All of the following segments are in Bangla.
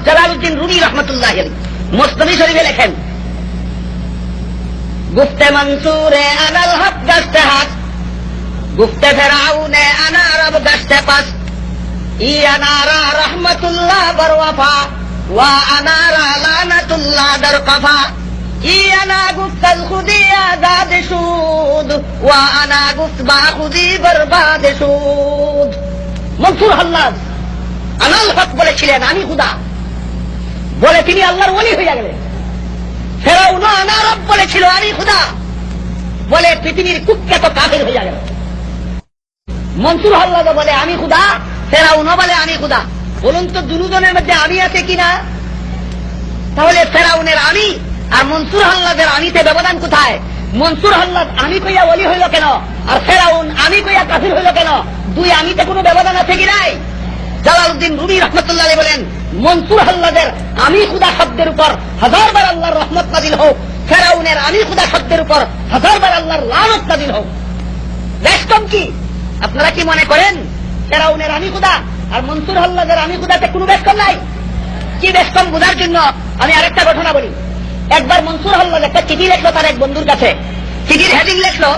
জালালউদ্দিন রুমি রহমতুল্লাহ আলাইহি মুসনাদ শরীফে লেখেন, গুফতে মনসুরে আনাল হক গাছতে হাত, গুফতে ফেরাউনে আনা রব গাছতে পাস, ই আনারা রহমতুল্লাহ বরওয়াফা ওয়া আনারা লানাতুল্লাহ দার কফা, ই আনা গুফতাল খুদি আজাদ সুদ ওয়া আনা গুফবা খুদি বরবাদ সুদ। মনসুর হাল্লাজ আনাল হক বলেছিলেন আমি খুদা, বলে তিনি আল্লাহর ওলি হয়ে গেলেন। ফেরাউন আনা রব বলেছিল আমি খুদা, বলে পৃথিবীর কুখ্যাত কাফের হয়ে গেল। মনসুর হাল্লাজ বলে আমি খুদা, ফেরাউন বলে আমি খুদা। বলুন তো দুজনের মধ্যে আমি আছে কিনা? তাহলে ফেরাউনের আমি আর মনসুর হাল্লাজের আমিতে ব্যবধান কোথায়? মনসুর হাল্লাজ আমি কইয়া ওলি হইল কেন, আর ফেরাউন আমি কইয়া কাফির হইল কেন? দুই আমিতে কোনো ব্যবধান আছে কি নাই? জালালউদ্দিন রুমি রহমতুল্লাহ আলাইহি বলেন, মনসুর হাল্লাজের আমি খুদা শব্দের উপর হাজারবার আল্লাহর রহমত নাযিল হোক, ফেরাউনের আমি খুদা শব্দের উপর হাজারবার আল্লাহর লানত নাযিল হোক। বেশ কম কি? আপনারা কি মনে করেন ফেরাউনের আমি খুদা আর মনসুর হাল্লাজের আমি খুদাতে কোনো বেশ কম নাই? কি বেশ কম বোঝার জন্য আমি আরেকটা ঘটনা বলি। একবার মনসুর হাল্লাজ একটা চিঠি লিখলো তার এক বন্ধুর কাছে। চিঠির হেডিং লিখলো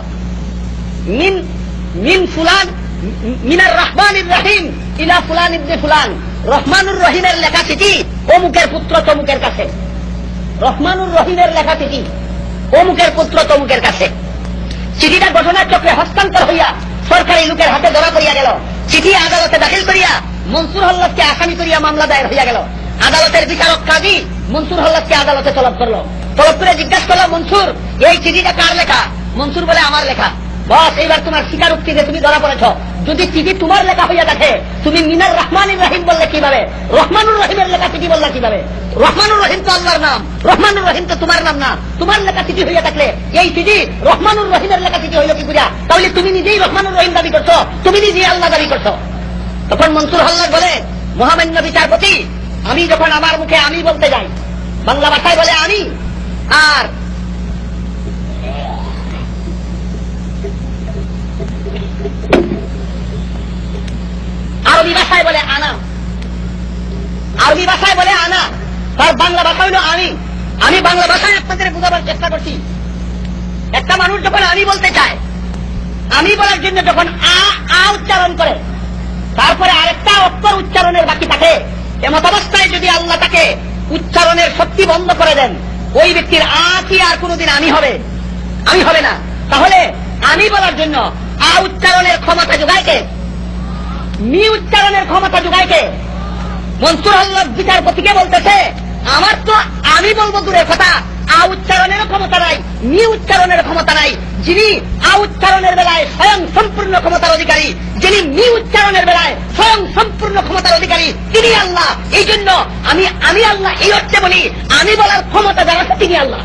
মিন মিন ফুলান মিনার রহমানির রহিম ইলা ফুলান ইবনে ফুলান। রহমানুর রহিমের লেখা চিঠি অমুকের পুত্র তমুকের কাছে। রহমানুর রহিমের লেখা চিঠি অমুকের পুত্র তমুকের কাছে। চিঠিটা ঘটনার চক্রে হস্তান্তর হইয়া সরকারি লোকের হাতে ধরা করিয়া গেল। চিঠি আদালতে দাখিল করিয়া মনসুর হাল্লাজকে আসামি করিয়া মামলা দায়ের হইয়া গেল। আদালতের বিচারক কাজী মনসুর হাল্লাজকে আদালতে তলব করলো। তলব করে জিজ্ঞাসা করলো, মনসুর এই চিঠিটা কার লেখা? মনসুর বলে আমার লেখা। বস এইবার তোমার স্বীকারোক্তিতে তুমি ধরা পড়েছ। যদি চিঠি তোমার লেখা হইয়া থাকে তুমি মিনার রহমানির রহিম বললে কিভাবে? রহমানুর রহিমের লেখা চিঠি বললে কিভাবে? রহমানুর রহিম তো আল্লাহর নাম, রহমানুর রহিম তো তোমার নাম না। তোমার লেখা চিঠি হইয়া থাকলে এই চিঠি রহমানুর রহিমের লেখা চিঠি হইল কি করিয়া? তাহলে তুমি নিজেই রহমানুর রহিম দাবি করছো, তুমি নিজেই আল্লাহ দাবি করছো। তখন মনসুর হাল্লাজ বলে, মহামান্য বিচারপতি, আমি যখন আমার মুখে আমি বলতে যাই, বাংলা ভাষায় বলে আমি, আর আরবি ভাষায় বলে আনা। আরবি ভাষায় বলে আনা, তার বাংলা ভাষা হইল আমি। আমি বাংলা ভাষায় আপনাদের বোঝাবার চেষ্টা করছি। একটা মানুষ যখন আমি বলতে চায়, আমি বলার জন্য যখন আ উচ্চারণ করে, তারপরে আরেকটা অক্ষর উচ্চারণের বাকি থাকে, এমতাবস্থায় যদি আল্লাহ তাকে উচ্চারণের শক্তি বন্ধ করে দেন, ওই ব্যক্তির কি আর কোনদিন আমি হবে? আমি হবে না। তাহলে আমি বলার জন্য আ উচ্চারণের ক্ষমতা যোগায় কে? মি উচ্চারণের ক্ষমতা যোগায় কে? মনসুর হাল্লাজ বিচারপতিকে বলতেছে, আমার তো আমি বলবো দূরের কথা, আ উচ্চারণেরও ক্ষমতা নাই, মি উচ্চারণের ক্ষমতা নাই। যিনি আ উচ্চারণের বেলায় স্বয়ং সম্পূর্ণ ক্ষমতার অধিকারী, যিনি মি উচ্চারণের বেলায় স্বয়ং সম্পূর্ণ ক্ষমতার অধিকারী, তিনি আল্লাহ। এই জন্য আমি আল্লাহ এই অর্থে বলি, আমি বলার ক্ষমতা যারা আছে তিনি আল্লাহ।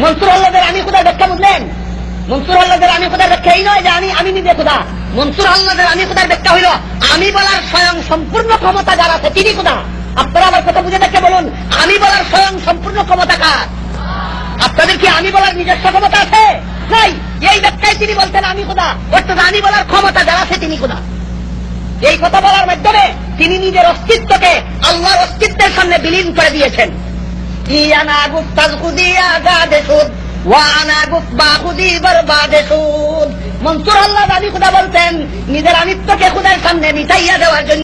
মনসুর হাল্লাজের আমি খুদার ব্যাখ্যা বুঝলেন? মনসুর হাল্লাজের আমি খুদার ব্যাখ্যা এই নয় যে আমি নিজে খুদা। মনসুর হাল্লাজের আমি খুদার ব্যাখ্যা হইল আমি বলার স্বয়ং সম্পূর্ণ ক্ষমতা যার আছে তিনি খুদা। আপনারা আমার কথা বুঝে দেখে বলুন, আমি বলার স্বয়ং সম্পূর্ণ ক্ষমতা কার? আপনাদের কি আমি বলার নিজস্ব ক্ষমতা আছে? নাই। এই ব্যাখ্যায় তিনি বলতেন আমি খুদা, অর্থাৎ আমি বলার ক্ষমতা যার আছে তিনি খুদা। এই কথা বলার মাধ্যমে তিনি নিজের অস্তিত্বকে আল্লাহর অস্তিত্বের সামনে বিলীন করে দিয়েছেন। ইয়ানা গুফতাল খুদি আজাদ সুদ ওয়া আনা গুফবা খুদি বরবাদ সুদ। মনসুর হাল্লাজ আমি খুদা বলতেন নিজের আমিত্বকে খুদার সামনে মিটাইয়া দেওয়ার জন্য।